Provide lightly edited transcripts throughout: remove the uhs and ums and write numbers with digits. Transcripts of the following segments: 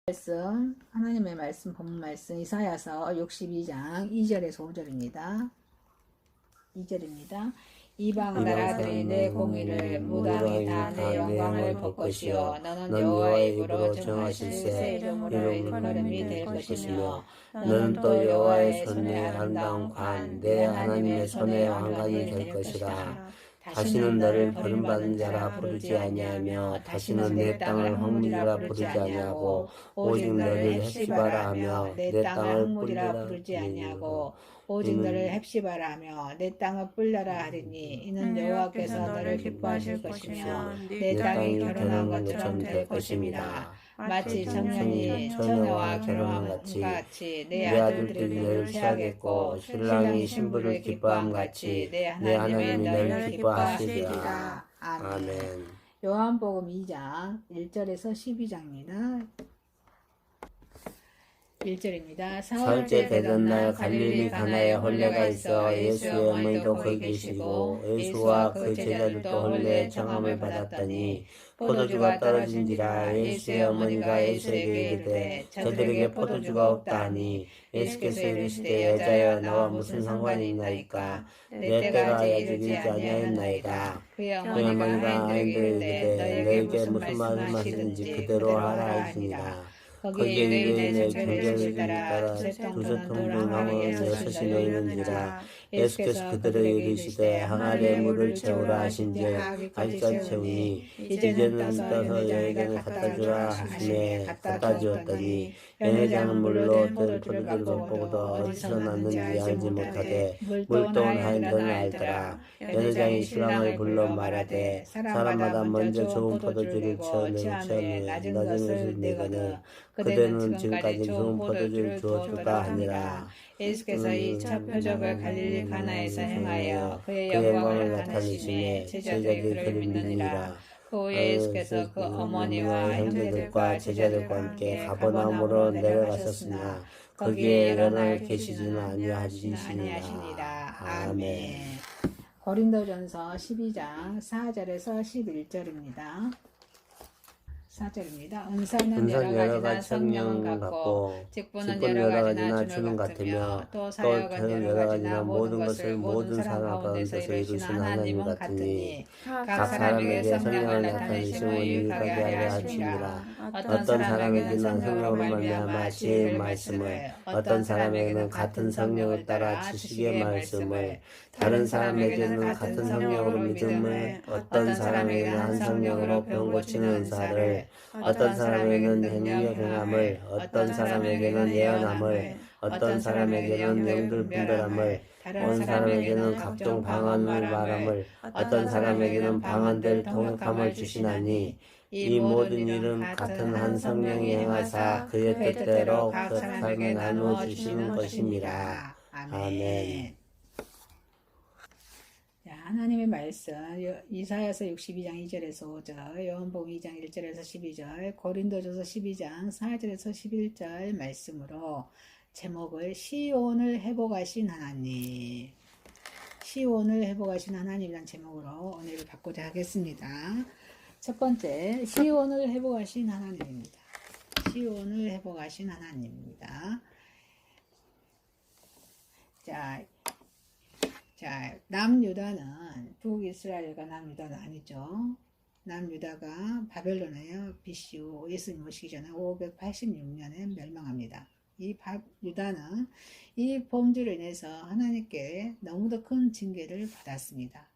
말씀, 하나님의 말씀, 본문 말씀, 이사야서 62장 2절에서 5절입니다. 2절입니다. 이방 나라들이 내 공의를 무당이 다 내 영광을 볼 것이요 너는 여호와의 입으로 정하실 새 이름으로 일컬음이 될 것이며 너는 또 여호와의 손에 아름다운 관 내 하나님의 손에 왕관이 될 것이라. 다시는 너를 버림받은 자라 부르지 아니하며 다시는 내 땅을 황무지라 부르지 아니하고 오직 너를 헵시바라 하며 내 땅을 황무지라 부르지 아니하고 오직 너를 헵시바라 하며 내 땅을 뿔라라 하리니 이는 여호와께서 너를 기뻐하실 것이며 내 땅이 결혼한 것처럼 될 것입니다. 마치 청년이 처녀와 결혼한 같이 내 아들들이 너를 취하겠고 신랑이 신부를 기뻐함 같이 내 하나님이 너를 기뻐하시리라. 아멘. 요한복음 2장 1절에서 12장입니다. 1절입니다. 사흘째 되던 날 갈릴리 가나에 혼례가 있어 예수의 어머니도 거기 계시고 예수와 그 제자들도 혼례의 청함을 받았더니 포도주가 떨어진지라. 예수의 어머니가 예수에게 이르되 저들에게 포도주가 없다 하니 예수께서 이르시되 여자여 나와 무슨 상관이 있나이까 내 때가 아직 이르지 아니하였나이다. 그의 어머니가 아이들에게 이르되 너에게 무슨 말씀하시는지 그대로 하라 하시니라. 거기에 유대인의 정결을 따라 두세 통도 나무를 여섯이 놓이는지라. 예수께서 그들에게 이르시되 항아리에 물을 채우라 하신즉 아기까지 채우니 이제는 떠서 여에게는 갖다 주라 하시매 갖다 주었더니 연회장은 물로 포도주를 맛보고도 어디서 났는지 알지 못하되 물동은 하인들은 알더라. 연회장이 신랑을 불러 말하되 사람마다 먼저 좋은 포도주를 채우느니 낮은 것을 내거늘 그대는 지금까지 좋은 포도주를 주었도다 하니라. 예수께서 이 첫 표적을 갈릴리 가나에서 행하여 그의 영광을 나타내시매 제자들이 그를 믿느니라. 그 후에 예수께서 그 어머니와 형제들과 제자들과 함께 가버나움으로 내려가셨으나 거기에 여러 날 계시지는 아니하시니라. 아멘. 고린도전서 12장 4절에서 11절입니다. 4절입니다. 은사는 여러 가지나 성령은 같고 직분은 여러 가지나 주는 같으며 또 사역은 여러 가지나 모든 것을 모든 사람 가운데서 이루신 하나님은 같으니 각 사람에게 성령을 나타내심을 유익하게 하려 하시니라. 어떤 사람에게는 성령으로 말미암아 지혜의 말씀을, 어떤 사람에게는 같은 성령을 따라 지식의 말씀을, 다른 사람에게는 같은 성령으로 믿음을, 어떤 사람에게는 한 성령으로 병 고치는 은사를, 어떤 사람에게는 행위의 행함을, 어떤 사람에게는 예언함을, 어떤 사람에게는 영들 분별함을, 어떤 사람에게는 각종 방언을 말함을, 어떤 사람에게는 방언들 통역함을 주시나니 이 모든 일은 같은 한 성령이 행하사 그의 뜻대로 각 사람에게 나누어 주시는 것입니다. 아멘. 하나님의 말씀 이사야서 62장 2절에서 5절, 요한복음 2장 1절에서 12절, 고린도전서 12장 4절에서 11절 말씀으로 제목을 시온을 회복하신 하나님, 시온을 회복하신 하나님이라는 제목으로 은혜를 받고자 하겠습니다. 첫 번째, 시온을 회복하신 하나님입니다. 시온을 회복하신 하나님입니다. 자, 남유다는 북이스라엘과 남유다는 아니죠. 남유다가 바벨론에 BC 후 예수님 오시기 전에 586년에 멸망합니다. 이 유다는 이 범죄로 인해서 하나님께 너무도 큰 징계를 받았습니다.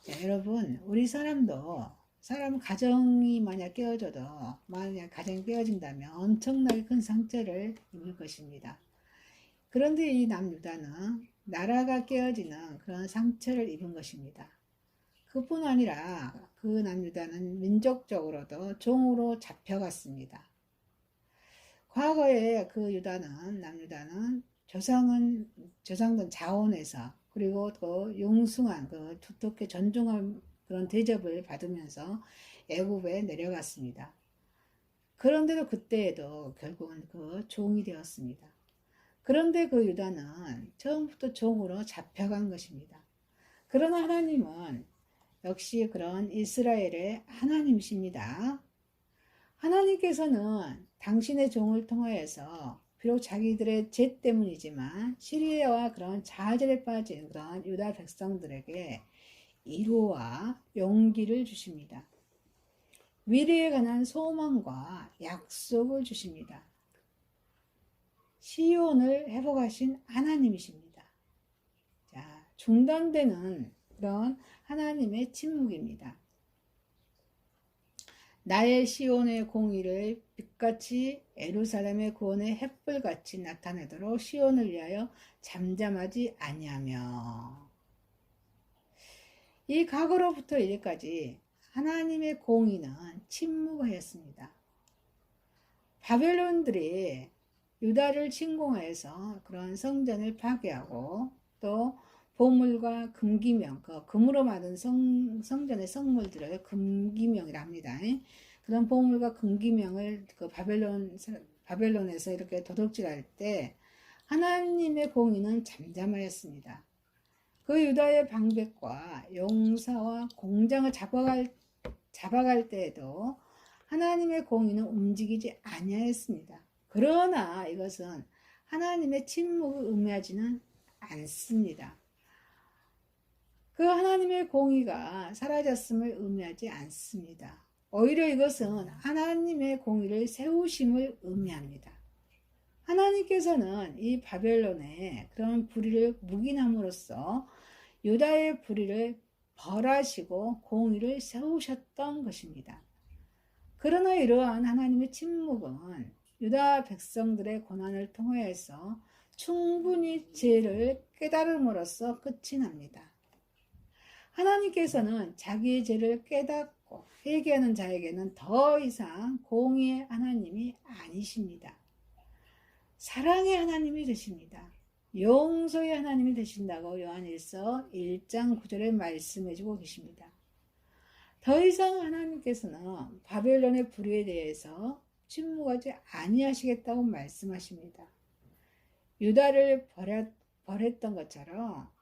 자, 여러분, 우리 사람도 사람 가정이 만약 깨어져도 만약 가정이 깨어진다면 엄청나게 큰 상처를 입을 것입니다. 그런데 이 남유다는 나라가 깨어지는 그런 상처를 입은 것입니다. 그뿐 아니라 그 남유다는 민족적으로도 종으로 잡혀갔습니다. 과거에 그 남유다는 조상된 자원에서 그리고 그 용숭한 그 두텁게 존중한 그런 대접을 받으면서 애굽에 내려갔습니다. 그런데도 그때에도 결국은 그 종이 되었습니다. 그런데 그 유다는 처음부터 종으로 잡혀간 것입니다. 그러나 하나님은 역시 그런 이스라엘의 하나님이십니다. 하나님께서는 당신의 종을 통하여서 비록 자기들의 죄 때문이지만 시리아와 그런 좌절에 빠진 그런 유다 백성들에게 위로와 용기를 주십니다. 미래에 관한 소망과 약속을 주십니다. 시온을 회복하신 하나님이십니다. 자, 중단되는 그런 하나님의 침묵입니다. 나의 시온의 공의를 빛같이 예루살렘의 구원의 햇불같이 나타내도록 시온을 위하여 잠잠하지 아니하며. 이 과거로부터 이제까지 하나님의 공의는 침묵하였습니다. 바벨론들이 유다를 침공하여서 그런 성전을 파괴하고 또 보물과 금기명, 그 금으로 만든 성전의 성물들을 금기명이라 합니다. 그런 보물과 금기명을 그 바벨론에서 이렇게 도둑질할 때 하나님의 공의는 잠잠하였습니다. 그 유다의 방백과 용사와 공장을 잡아갈 때에도 하나님의 공의는 움직이지 아니하였습니다. 그러나 이것은 하나님의 침묵을 의미하지는 않습니다. 그 하나님의 공의가 사라졌음을 의미하지 않습니다. 오히려 이것은 하나님의 공의를 세우심을 의미합니다. 하나님께서는 이 바벨론의 그런 불의를 묵인함으로써 유다의 불의를 벌하시고 공의를 세우셨던 것입니다. 그러나 이러한 하나님의 침묵은 유다 백성들의 고난을 통하여서 충분히 죄를 깨달음으로써 끝이 납니다. 하나님께서는 자기의 죄를 깨닫고 회개하는 자에게는 더 이상 공의의 하나님이 아니십니다. 사랑의 하나님이 되십니다. 용서의 하나님이 되신다고 요한일서 1장 9절에 말씀해주고 계십니다. 더 이상 하나님께서는 바벨론의 불의에 대해서 침묵하지 아니하시겠다고 말씀하십니다. 유다를 벌했던 것처럼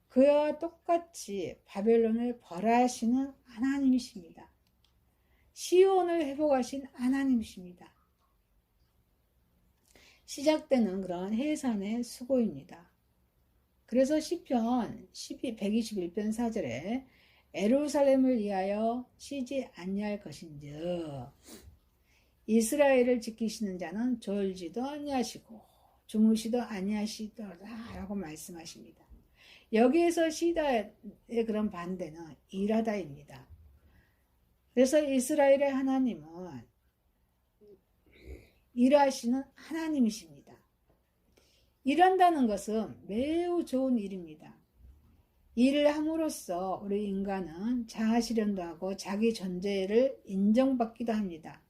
그와 똑같이 바벨론을 벌하시는 하나님이십니다. 시온을 회복하신 하나님이십니다. 시작되는 그런 해산의 수고입니다. 그래서 시편 121편 4절에 예루살렘을 위하여 쉬지 아니할 것인즉 이스라엘을 지키시는 자는 졸지도 아니하시고 주무시도 아니하시더라 라고 말씀하십니다. 여기에서 쉬다의 그런 반대는 일하다입니다. 그래서 이스라엘의 하나님은 일하시는 하나님이십니다. 일한다는 것은 매우 좋은 일입니다. 일을 함으로써 우리 인간은 자아실현도 하고 자기 존재를 인정받기도 합니다.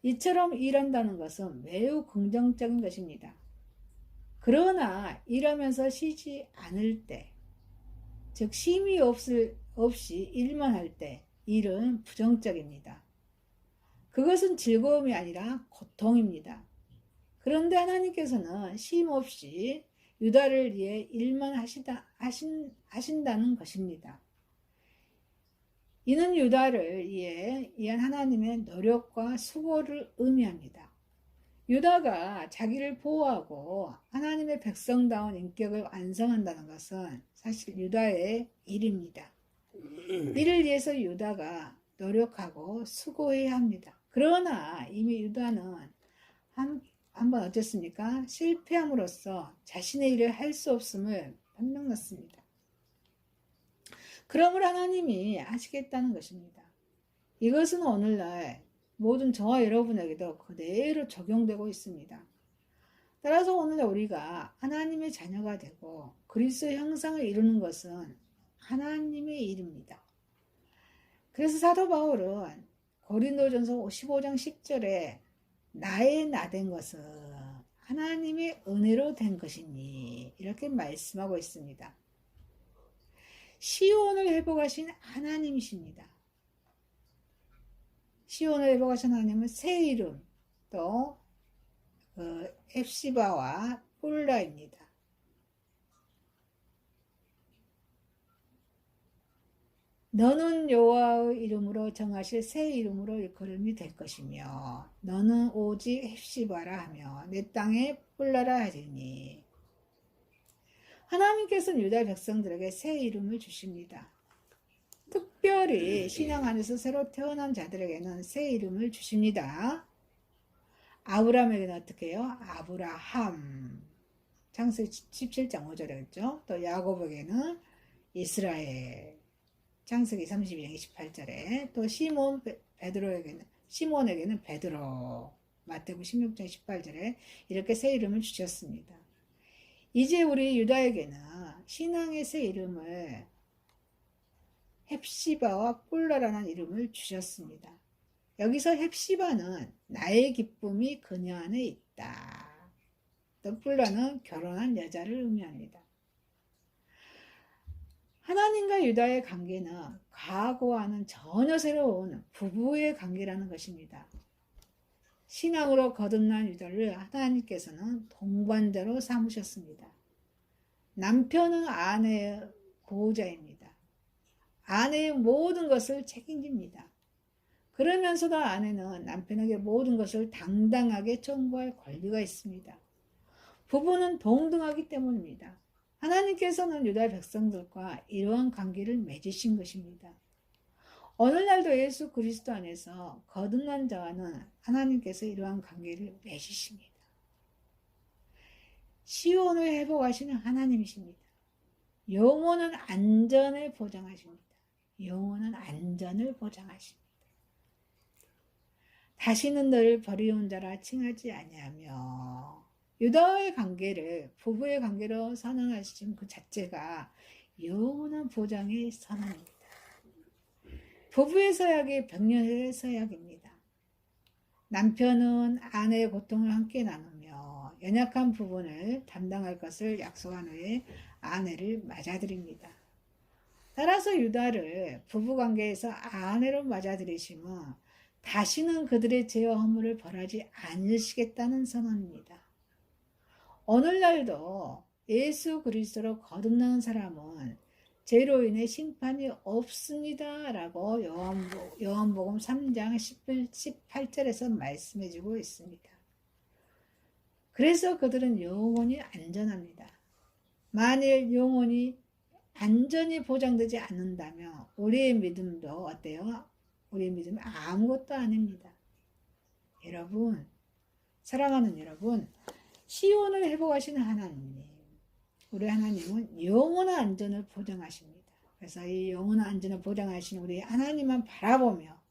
이처럼 일한다는 것은 매우 긍정적인 것입니다. 그러나 일하면서 쉬지 않을 때, 즉 쉼이 없이 일만 할 때 일은 부정적입니다. 그것은 즐거움이 아니라 고통입니다. 그런데 하나님께서는 쉼 없이 유다를 위해 일만 하신다는 것입니다. 이는 유다를 위한 하나님의 노력과 수고를 의미합니다. 유다가 자기를 보호하고 하나님의 백성다운 인격을 완성한다는 것은 사실 유다의 일입니다. 이를 위해서 유다가 노력하고 수고해야 합니다. 그러나 이미 유다는 한번 어쨌습니까? 실패함으로써 자신의 일을 할 수 없음을 판명났습니다. 그러므로 하나님이 하시겠다는 것입니다. 이것은 오늘날 모든 저와 여러분에게도 그대로 적용되고 있습니다. 따라서 오늘 우리가 하나님의 자녀가 되고 그리스도의 형상을 이루는 것은 하나님의 일입니다. 그래서 사도 바울은 고린도전서 15장 10절에 나의 나 된 것은 하나님의 은혜로 된 것이니 이렇게 말씀하고 있습니다. 시온을 회복하신 하나님이십니다. 시온을 회복하신 하나님은 새 이름 또 앱시바와 폴라입니다. 너는 여호와의 이름으로 정하실 새 이름으로 일컬음이 될 것이며 너는 오직 헵시바라 하며 내 땅에 뿔라라 하리니. 하나님께서는 유다 백성들에게 새 이름을 주십니다. 특별히 신앙 안에서 새로 태어난 자들에게는 새 이름을 주십니다. 아브라함에게는 어떻게 해요? 아브라함. 창세기 17장 5절에 있죠. 또 야곱에게는 이스라엘. 창세기 32장 28절에 또 시몬에게는 베드로. 마태복음 16장 18절에 이렇게 새 이름을 주셨습니다. 이제 우리 유다에게는 신앙의 새 이름을 헵시바와 뿔라라는 이름을 주셨습니다. 여기서 헵시바는 나의 기쁨이 그녀 안에 있다. 또 뿔라는 결혼한 여자를 의미합니다. 하나님과 유다의 관계는 과거와는 전혀 새로운 부부의 관계라는 것입니다. 신앙으로 거듭난 유다를 하나님께서는 동반자로 삼으셨습니다. 남편은 아내의 보호자입니다. 아내의 모든 것을 책임집니다. 그러면서도 아내는 남편에게 모든 것을 당당하게 청구할 권리가 있습니다. 부부는 동등하기 때문입니다. 하나님께서는 유다 백성들과 이러한 관계를 맺으신 것입니다. 오늘날도 예수 그리스도 안에서 거듭난 자와는 하나님께서 이러한 관계를 맺으십니다. 시온을 회복하시는 하나님이십니다. 영원한 안전을 보장하십니다. 영원한 안전을 보장하십니다. 다시는 너를 버리온 자라 칭하지 아니하며 유다와의 관계를 부부의 관계로 선언하신 그 자체가 영원한 보장의 선언입니다. 부부의 서약이 병렬의 서약입니다. 남편은 아내의 고통을 함께 나누며 연약한 부분을 담당할 것을 약속한 후에 아내를 맞아들입니다. 따라서 유다를 부부관계에서 아내로 맞아들이심은 다시는 그들의 죄와 허물을 벌하지 않으시겠다는 선언입니다. 오늘날도 예수 그리스도로 거듭나는 사람은 죄로 인해 심판이 없습니다 라고 요한복음 3장 18절에서 말씀해주고 있습니다. 그래서 그들은 영원히 안전합니다. 만일 영원히 안전이 보장되지 않는다면 우리의 믿음도 어때요? 우리의 믿음은 아무것도 아닙니다. 여러분, 사랑하는 여러분, 시온을 회복하시는 하나님, 우리 하나님은 영원한 안전을 보장하십니다. 그래서 이 영원한 안전을 보장하시는 우리 하나님만 바라보며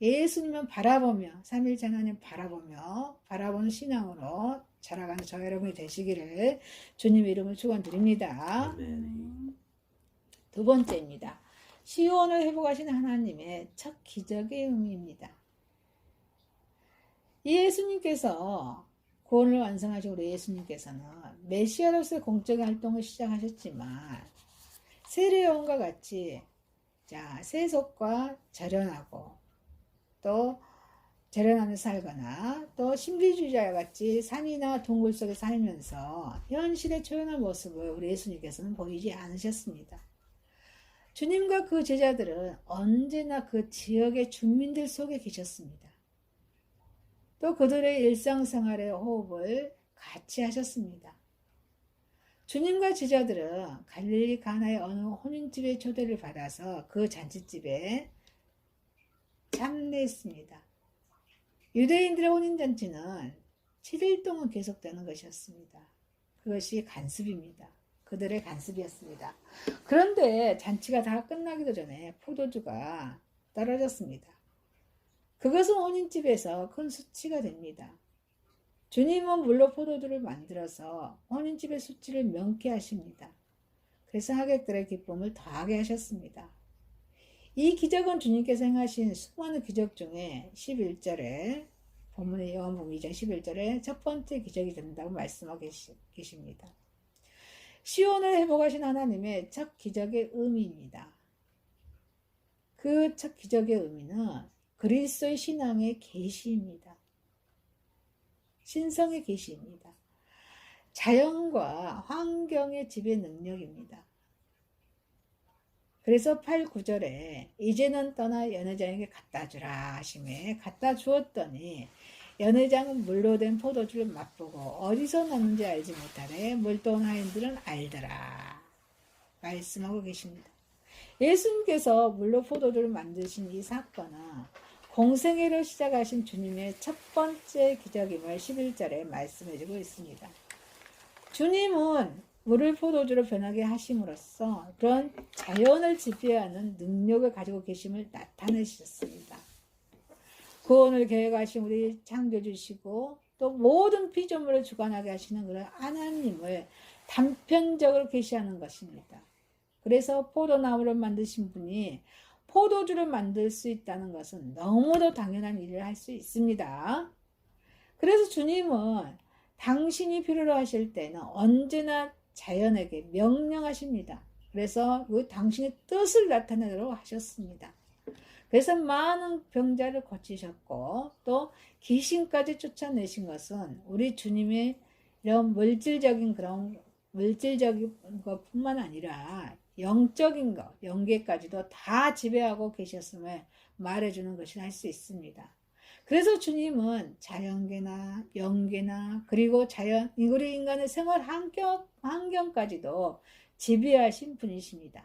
예수님만 바라보며 삼일째 하나님 바라보는 신앙으로 자라가는 저 여러분이 되시기를 주님의 이름으로 축원드립니다. 두 번째입니다. 시온을 회복하시는 하나님의 첫 기적의 의미입니다. 이 예수님께서 구원을 완성하신 우리 예수님께서는 메시아로서의 공적인 활동을 시작하셨지만 세례요한과 같이 세속과 절연하고 또 절연하며 살거나 또 신비주의자 같이 산이나 동굴 속에 살면서 현실의 초연한 모습을 우리 예수님께서는 보이지 않으셨습니다. 주님과 그 제자들은 언제나 그 지역의 주민들 속에 계셨습니다. 또 그들의 일상생활의 호흡을 같이 하셨습니다. 주님과 제자들은 갈릴리 가나의 어느 혼인집의 초대를 받아서 그 잔치집에 참배했습니다. 유대인들의 혼인잔치는 7일 동안 계속되는 것이었습니다. 그것이 간습입니다. 그들의 간습이었습니다. 그런데 잔치가 다 끝나기도 전에 포도주가 떨어졌습니다. 그것은 혼인집에서 큰 수치가 됩니다. 주님은 물로 포도주를 만들어서 혼인집의 수치를 명쾌하십니다. 그래서 하객들의 기쁨을 더하게 하셨습니다. 이 기적은 주님께서 행하신 수많은 기적 중에 11절에 본문의 요한복음 2장 11절에 첫 번째 기적이 된다고 말씀하고 계십니다. 시온을 회복하신 하나님의 첫 기적의 의미입니다. 그 첫 기적의 의미는 그리스도의 신앙의 계시입니다. 신성의 계시입니다. 자연과 환경의 지배 능력입니다. 그래서 8, 9절에 이제는 떠나 연회장에게 갖다 주라 하심에 갖다 주었더니 연회장은 물로 된 포도주를 맛보고 어디서 났는지 알지 못하되 물돈 하인들은 알더라 말씀하고 계십니다. 예수님께서 물로 포도주를 만드신 이 사건은 공생애로 시작하신 주님의 첫 번째 기적임을 11절에 말씀해주고 있습니다. 주님은 물을 포도주로 변하게 하심으로써 그런 자연을 지배하는 능력을 가지고 계심을 나타내셨습니다. 구원을 계획하신 우리 창조주시고 또 모든 피조물을 주관하게 하시는 그런 하나님을 단편적으로 계시하는 것입니다. 그래서 포도나무를 만드신 분이 포도주를 만들 수 있다는 것은 너무도 당연한 일을 할 수 있습니다. 그래서 주님은 당신이 필요로 하실 때는 언제나 자연에게 명령하십니다. 그래서 그 당신의 뜻을 나타내도록 하셨습니다. 그래서 많은 병자를 고치셨고 또 귀신까지 쫓아내신 것은 우리 주님의 이런 물질적인 것뿐만 아니라 영적인 것, 영계까지도 다 지배하고 계셨음을 말해주는 것이 할 수 있습니다. 그래서 주님은 자연계나 영계나 그리고 우리 인간의 생활 환경까지도 지배하신 분이십니다.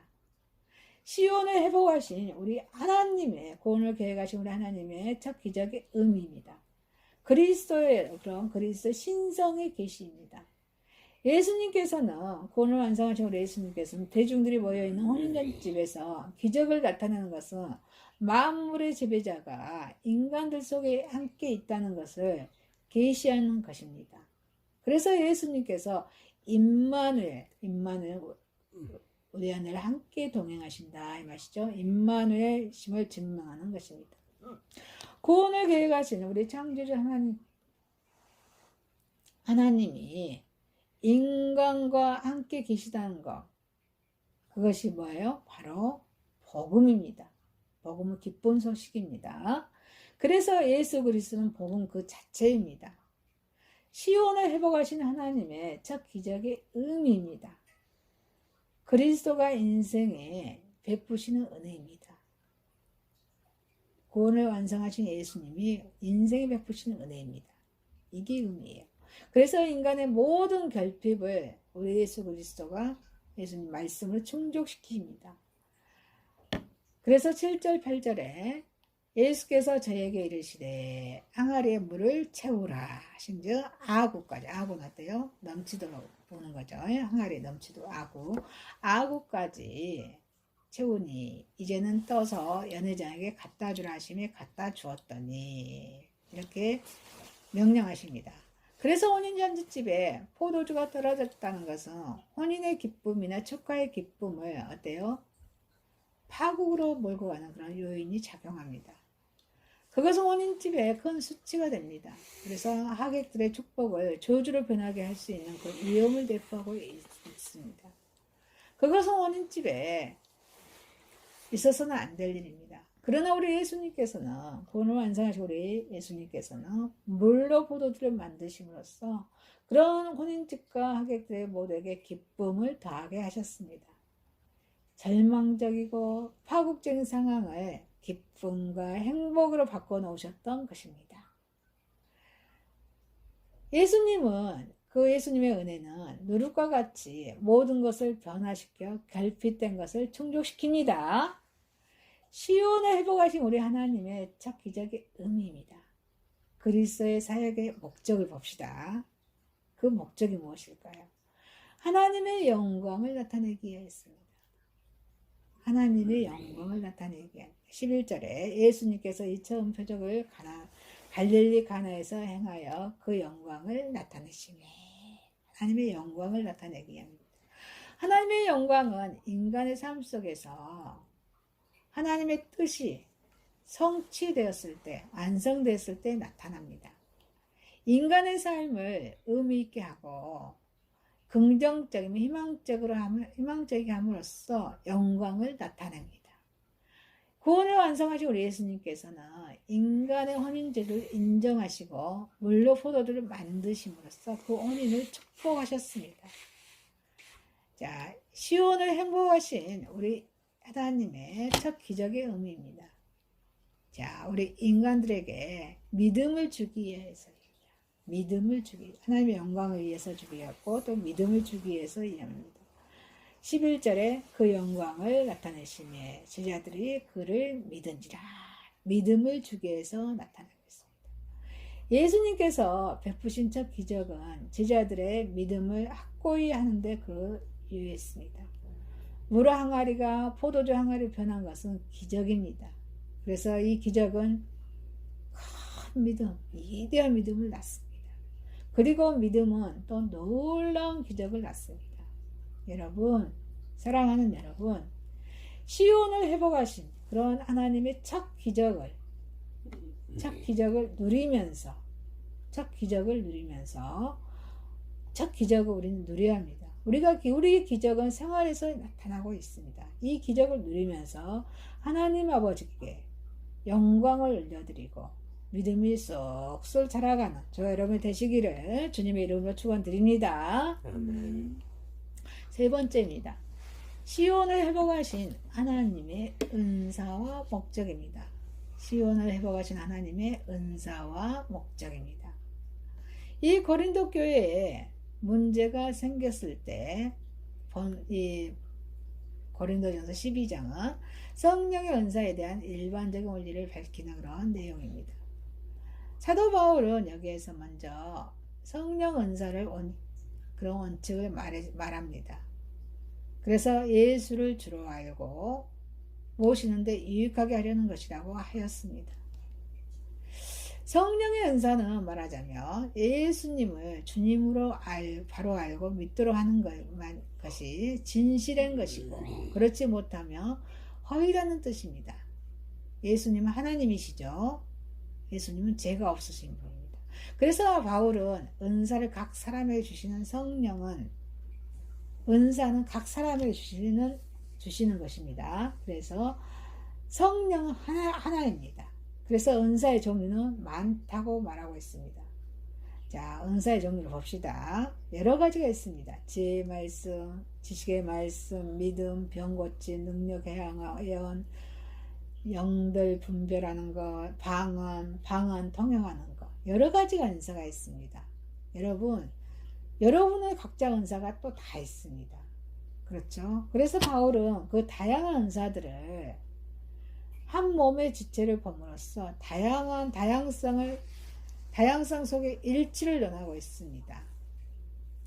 시온을 회복하신 우리 하나님의 구원을 계획하신 우리 하나님의 첫 기적의 의미입니다. 그리스도의 신성의 계시입니다. 예수님께서는 구원을 완성하신 우리 예수님께서는 대중들이 모여있는 혼인잔치집에서 기적을 나타내는 것은 만물의 지배자가 인간들 속에 함께 있다는 것을 계시하는 것입니다. 그래서 예수님께서 임마누엘 우리 안에 함께 동행하신다 이 말이죠. 임마누엘 심을 증명하는 것입니다. 구원을 계획하신 우리 창조주 하나님이 인간과 함께 계시다는 것, 그것이 뭐예요? 바로 복음입니다. 복음은 기쁜 소식입니다. 그래서 예수 그리스도는 복음 그 자체입니다. 시온을 회복하신 하나님의 첫 기적의 의미입니다. 그리스도가 인생에 베푸시는 은혜입니다. 구원을 완성하신 예수님이 인생에 베푸시는 은혜입니다. 이게 의미예요. 그래서 인간의 모든 결핍을 우리 예수 그리스도가 예수님 말씀으로 충족시킵니다. 그래서 7절 8절에 예수께서 저에게 이르시되 항아리에 물을 채우라 하신즉 아구까지, 아구는 어때요? 넘치도록 보는 거죠. 항아리에 넘치도록 아구까지 채우니 이제는 떠서 연회장에게 갖다 주라 하심에 갖다 주었더니 이렇게 명령하십니다. 그래서 혼인잔치집에 포도주가 떨어졌다는 것은 혼인의 기쁨이나 축하의 기쁨을 어때요? 파국으로 몰고 가는 그런 요인이 작용합니다. 그것은 혼인집에 큰 수치가 됩니다. 그래서 하객들의 축복을 저주로 변하게 할 수 있는 그 위험을 대표하고 있습니다. 그것은 혼인집에 있어서는 안 될 일입니다. 그러나 우리 예수님께서는 구원을 완성하신 우리 예수님께서는 물로 포도주를 만드심으로써 그런 혼인집과 하객들의 모두에게 기쁨을 더하게 하셨습니다. 절망적이고 파국적인 상황을 기쁨과 행복으로 바꿔놓으셨던 것입니다. 예수님은 그 예수님의 은혜는 누룩과 같이 모든 것을 변화시켜 결핍된 것을 충족시킵니다. 시온을 회복하신 우리 하나님의 첫 기적의 의미입니다. 그리스도의 사역의 목적을 봅시다. 그 목적이 무엇일까요? 하나님의 영광을 나타내기 위해였습니다. 하나님의 영광을 나타내기 위해 11절에 예수님께서 이 처음 표적을 갈릴리 가나에서 행하여 그 영광을 나타내시네. 하나님의 영광을 나타내기 위함입니다. 하나님의 영광은 인간의 삶 속에서 하나님의 뜻이 성취되었을 때, 완성되었을 때 나타납니다. 인간의 삶을 의미 있게 하고 긍정적이면 희망적이게 함으로써 영광을 나타냅니다. 구원을 완성하신 우리 예수님께서는 인간의 혼인제를 인정하시고 물로 포도주를 만드심으로써 그 혼인을 축복하셨습니다. 자, 시온을 행복하신 우리 하나님의 첫 기적의 의미입니다. 자, 우리 인간들에게 믿음을 주기 위해서입니다. 믿음을 주기, 하나님의 영광을 위해서 주기 위하고 또 믿음을 주기 위해서 이합니다. 11절에 그 영광을 나타내시며 제자들이 그를 믿은지라. 믿음을 주기 위해서 나타나고 있습니다. 예수님께서 베푸신 첫 기적은 제자들의 믿음을 확고히 하는데 유효했습니다. 물 항아리가 포도주 항아리로 변한 것은 기적입니다. 그래서 이 기적은 큰 믿음, 위대한 믿음을 낳습니다. 그리고 믿음은 또 놀라운 기적을 낳습니다. 여러분, 사랑하는 여러분, 시온을 회복하신 그런 하나님의 첫 기적을 누리면서 첫 기적을 우리는 누려야 합니다. 우리의 기적은 생활에서 나타나고 있습니다. 이 기적을 누리면서 하나님 아버지께 영광을 올려드리고 믿음이 쏙쏙 자라가는 저 여러분이 되시기를 주님의 이름으로 축원드립니다. 아멘. 세 번째입니다. 시온을 회복하신 하나님의 은사와 목적입니다. 시온을 회복하신 하나님의 은사와 목적입니다. 이 고린도 교회에 문제가 생겼을 때 이 고린도전서 12장은 성령의 은사에 대한 일반적인 원리를 밝히는 그런 내용입니다. 사도 바울은 여기에서 먼저 성령 은사를 그런 원칙을 말합니다. 그래서 예수를 주로 알고 모시는데 유익하게 하려는 것이라고 하였습니다. 성령의 은사는 말하자면 예수님을 주님으로 바로 알고 믿도록 하는 것이 진실한 것이고 그렇지 못하면 허위라는 뜻입니다. 예수님은 하나님이시죠. 예수님은 죄가 없으신 분입니다. 그래서 바울은 은사를 각 사람에게 주시는 은사는 각 사람에게 주시는 것입니다. 그래서 성령은 하나입니다. 그래서 은사의 종류는 많다고 말하고 있습니다. 자, 은사의 종류를 봅시다. 여러 가지가 있습니다. 지혜의 말씀, 지식의 말씀, 믿음, 병 고침, 능력, 예언, 영들 분별하는 것, 방언 통용하는 것, 여러 가지가 은사가 있습니다. 여러분의 각자 은사가 또 다 있습니다. 그렇죠? 그래서 바울은 그 다양한 은사들을 한 몸의 지체를 범으로써 다양성 속에 일치를 논하고 있습니다.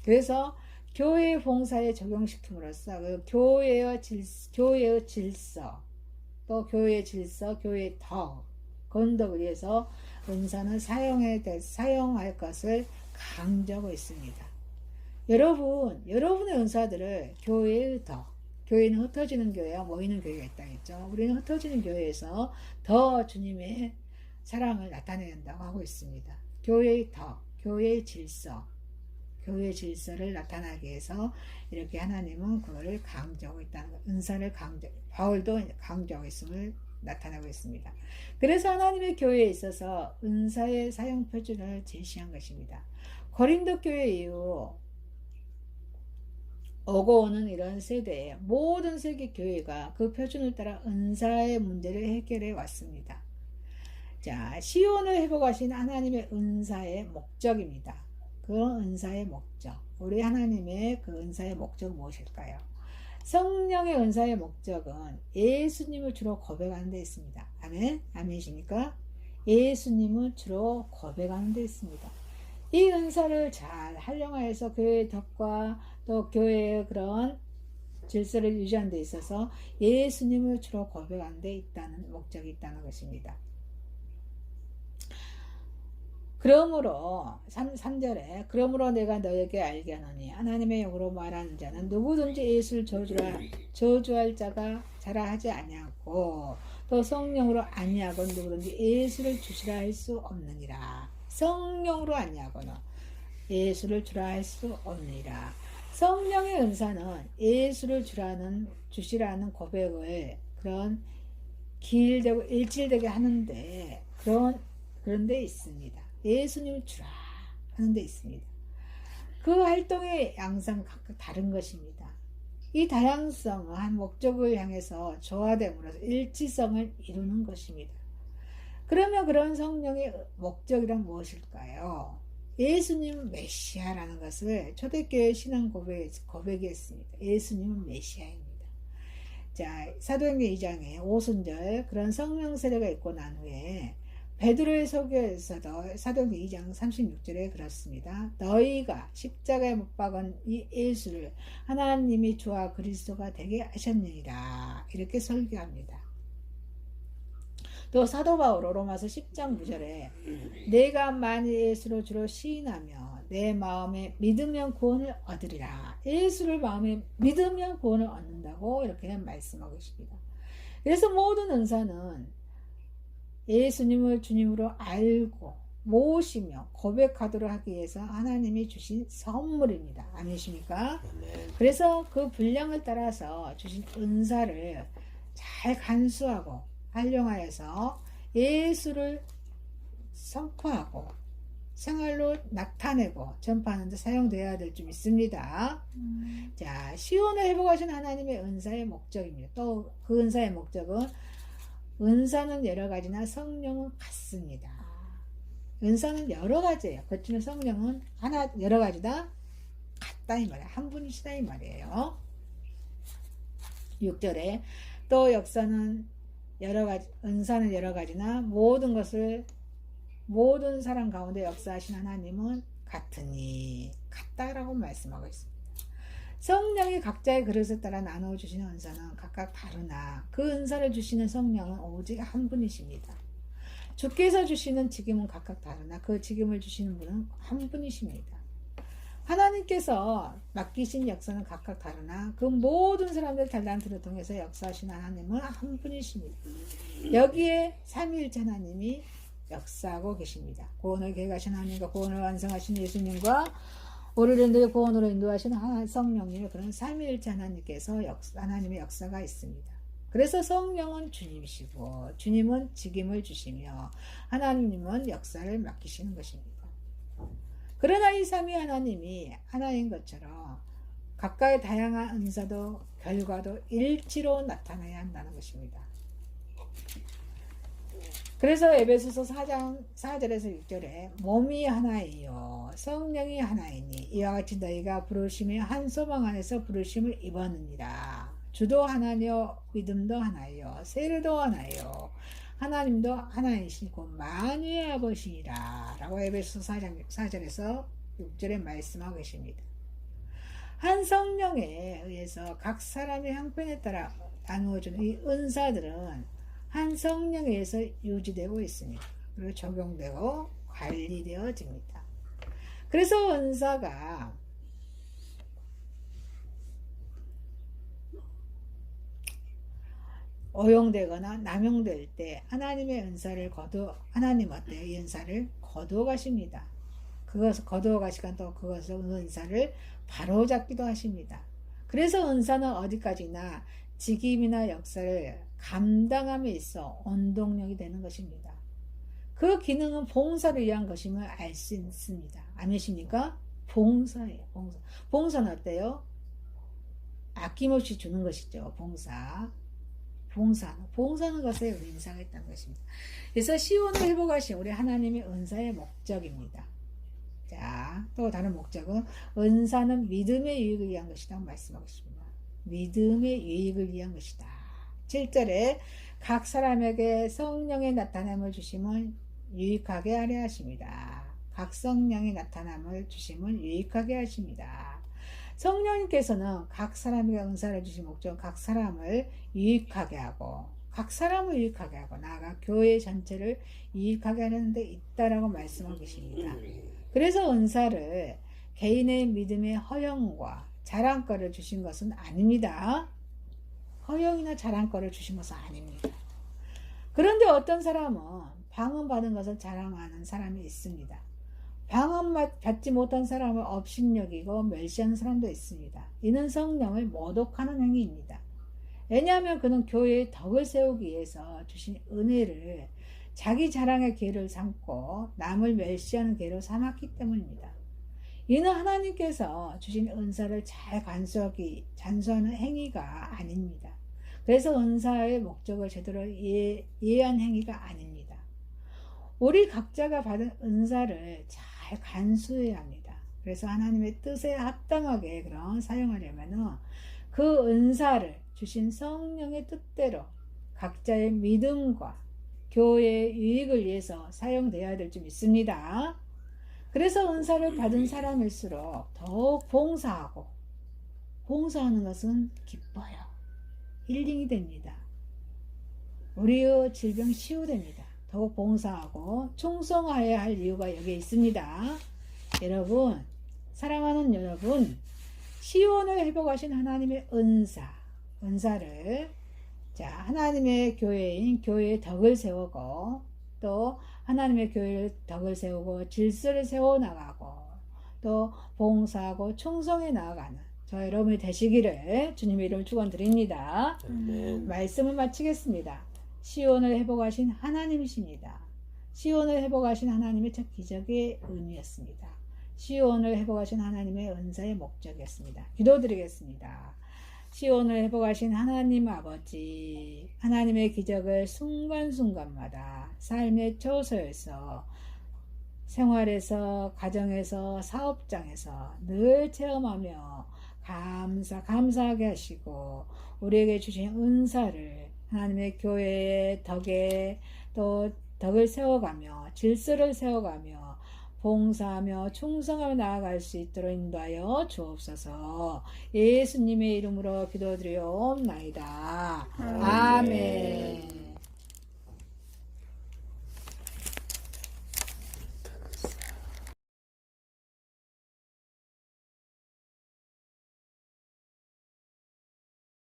그래서 교회의 봉사에 적용시킴으로써 그 교회의 질서, 또 교회의 질서, 교회의 건덕을 위해서 은사는 사용할 것을 강조하고 있습니다. 여러분의 은사들을 교회의 교회는 흩어지는 교회와 모이는 교회가 있다겠죠. 우리는 흩어지는 교회에서 더 주님의 사랑을 나타내야 한다고 하고 있습니다. 교회의 교회의 질서를 나타나기 위해서 이렇게 하나님은 그거를 강조하고 있다는 것, 바울도 강조하고 있음을 나타나고 있습니다. 그래서 하나님의 교회에 있어서 은사의 사용 표준을 제시한 것입니다. 고린도 교회 이후 오고 오는 이런 세대에 모든 세계 교회가 그 표준을 따라 은사의 문제를 해결해 왔습니다. 자, 시온을 회복하신 하나님의 은사의 목적입니다. 그 은사의 목적, 우리 하나님의 그 은사의 목적은 무엇일까요? 성령의 은사의 목적은 예수님을 주로 고백하는 데 있습니다. 아멘? 아멘이십니까? 예수님을 주로 고백하는 데 있습니다. 이 은사를 잘 활용하여서 교회의 덕과 또 교회의 그런 질서를 유지하는 데 있어서 예수님을 주로 고백하는 데 있다는 목적이 있다는 것입니다. 그러므로 3절에 그러므로 내가 너에게 알게 하노니 하나님의 영으로 말하는 자는 누구든지 예수를 저주할 자가 자라 하지 아니하고 또 성령으로 아니하고 누구든지 예수를 주시라 할 수 없느니라. 성령으로 아니하고는 예수를 주라 할 수 없느니라. 성령의 은사는 예수를 주시라는 고백을 그런 길되고 일치되게 하는데 그런 데 있습니다. 예수님을 주라 하는 데 있습니다. 그 활동의 양상 각각 다른 것입니다. 이 다양성은 한 목적을 향해서 조화됨으로써 일치성을 이루는 것입니다. 그러면 그런 성령의 목적이란 무엇일까요? 예수님은 메시아라는 것을 초대교회 신앙 고백했습니다. 예수님은 메시아입니다. 자, 사도행전 2장에 오순절 그런 성령 세례가 있고 난 후에 베드로의 소개에서도 사도행전 2장 36절에 그렇습니다. 너희가 십자가에 못 박은 이 예수를 하나님이 주와 그리스도가 되게 하셨느니라. 이렇게 설교합니다. 또 사도 바울은 로마서 10장 9절에 내가 만일 예수로 주로 시인하며 내 마음에 믿으면 구원을 얻으리라. 예수를 마음에 믿으면 구원을 얻는다고 이렇게 말씀하고 있습니다. 그래서 모든 은사는 예수님을 주님으로 알고 모시며 고백하도록 하기 위해서 하나님이 주신 선물입니다. 아니십니까? 그래서 그 분량을 따라서 주신 은사를 잘 간수하고 활용하여서 예수를 선포하고 생활로 나타내고 전파하는 데 사용되어야 될 줄 믿습니다. 자, 시온을 회복하신 하나님의 은사의 목적입니다. 또 그 은사의 목적은 은사는 여러 가지나 성령은 같습니다. 은사는 여러 가지예요. 그렇지만 성령은 하나 여러 가지다 같다 이 말이에요. 한 분이시다 이 말이에요. 6절에 또 역사는 여러 가지, 은사는 여러 가지나 모든 것을 모든 사람 가운데 역사하신 하나님은 같다라고 말씀하고 있습니다. 성령이 각자의 그릇에 따라 나누어 주시는 은사는 각각 다르나 그 은사를 주시는 성령은 오직 한 분이십니다. 주께서 주시는 직임은 각각 다르나 그 직임을 주시는 분은 한 분이십니다. 하나님께서 맡기신 역사는 각각 다르나 그 모든 사람들의 달란트를 통해서 역사하신 하나님은 한 분이십니다. 여기에 삼위일체 하나님이 역사하고 계십니다. 구원을 계획하신 하나님과 구원을 완성하신 예수님과 우리를 인도의 구원으로 인도하신 성령님의 그런 삼위일체 하나님께서 하나님의 역사가 있습니다. 그래서 성령은 주님이시고 주님은 직임을 주시며 하나님은 역사를 맡기시는 것입니다. 그러나 이 삼위 하나님이 하나인 것처럼 각각의 다양한 은사도 결과도 일치로 나타나야 한다는 것입니다. 그래서 에베소서 4장 4절에서 6절에 몸이 하나이요 성령이 하나이니 이와 같이 너희가 부르심의 한 소망 안에서 부르심을 입었느니라. 주도 하나요 믿음도 하나요 세례도 하나요 하나님도 하나이시고 만유의 아버지니라 라고 에베소서 4장 4절에서 6절에 말씀하고 계십니다. 한 성령에 의해서 각 사람의 형편에 따라 나누어주는 이 은사들은 한 성령에 의해서 유지되고 있습니다. 그리고 적용되고 관리되어집니다. 그래서 은사가 오용되거나 남용될 때 하나님의 은사를 하나님 어때요? 이 은사를 거두어 가십니다. 그것을 거두어 가시간 또 그것을 은사를 바로잡기도 하십니다. 그래서 은사는 어디까지나 직임이나 역사를 감당함에 있어 원동력이 되는 것입니다. 그 기능은 봉사를 위한 것임을 알 수 있습니다. 아니십니까? 봉사예요. 봉사는 어때요? 아낌없이 주는 것이죠. 봉사하는 것에 우리 인사가 있다는 것입니다. 그래서 시온을 회복하신 우리 하나님의 은사의 목적입니다. 자, 또 다른 목적은 은사는 믿음의 유익을 위한 것이라고 말씀하고 있습니다. 믿음의 유익을 위한 것이다. 7절에 각 사람에게 성령의 나타남을 주심은 유익하게 하려 하십니다. 각 성령의 나타남을 주심은 유익하게 하십니다. 성령님께서는 각 사람에게 은사를 주신 목적은 각 사람을 유익하게 하고 나아가 교회 전체를 유익하게 하는 데 있다라고 말씀하고 계십니다. 그래서 은사를 개인의 믿음의 허영과 자랑거를 주신 것은 아닙니다. 허영이나 자랑거를 주신 것은 아닙니다. 그런데 어떤 사람은 방언받은 것을 자랑하는 사람이 있습니다. 방언받지 못한 사람을 업신여기고 멸시하는 사람도 있습니다. 이는 성령을 모독하는 행위입니다. 왜냐하면 그는 교회의 덕을 세우기 위해서 주신 은혜를 자기 자랑의 기회를 삼고 남을 멸시하는 기회로 삼았기 때문입니다. 이는 하나님께서 주신 은사를 잘 간수하는 행위가 아닙니다. 그래서 은사의 목적을 제대로 이해한 행위가 아닙니다. 우리 각자가 받은 은사를 잘 간수해야 합니다. 그래서 하나님의 뜻에 합당하게 그런 사용하려면 그 은사를 주신 성령의 뜻대로 각자의 믿음과 교회의 유익을 위해서 사용되어야 될 줄 믿습니다. 그래서 은사를 받은 사람일수록 더욱 봉사하는 것은 기뻐요. 힐링이 됩니다. 우리의 질병 치유됩니다. 더욱 봉사하고 충성하여야 할 이유가 여기에 있습니다. 여러분, 사랑하는 여러분, 시온을 회복하신 하나님의 은사를 하나님의 교회인 교회의 덕을 세우고 또 하나님의 교회의 덕을 세우고 질서를 세워나가고 또 봉사하고 충성해 나아가는 저 여러분이 되시기를 주님의 이름으로 축원드립니다. 말씀을 마치겠습니다. 시온을 회복하신 하나님이십니다. 시온을 회복하신 하나님의 첫 기적의 의미였습니다. 시온을 회복하신 하나님의 은사의 목적이었습니다. 기도드리겠습니다. 시온을 회복하신 하나님 아버지, 하나님의 기적을 순간순간마다 삶의 처소에서, 생활에서, 가정에서, 사업장에서 늘 체험하며 감사하게 하시고 우리에게 주신 은사를 하나님의 교회의 덕에 또 덕을 세워가며 질서를 세워가며 봉사하며 충성하며 나아갈 수 있도록 인도하여 주옵소서. 예수님의 이름으로 기도드리옵나이다. 아멘.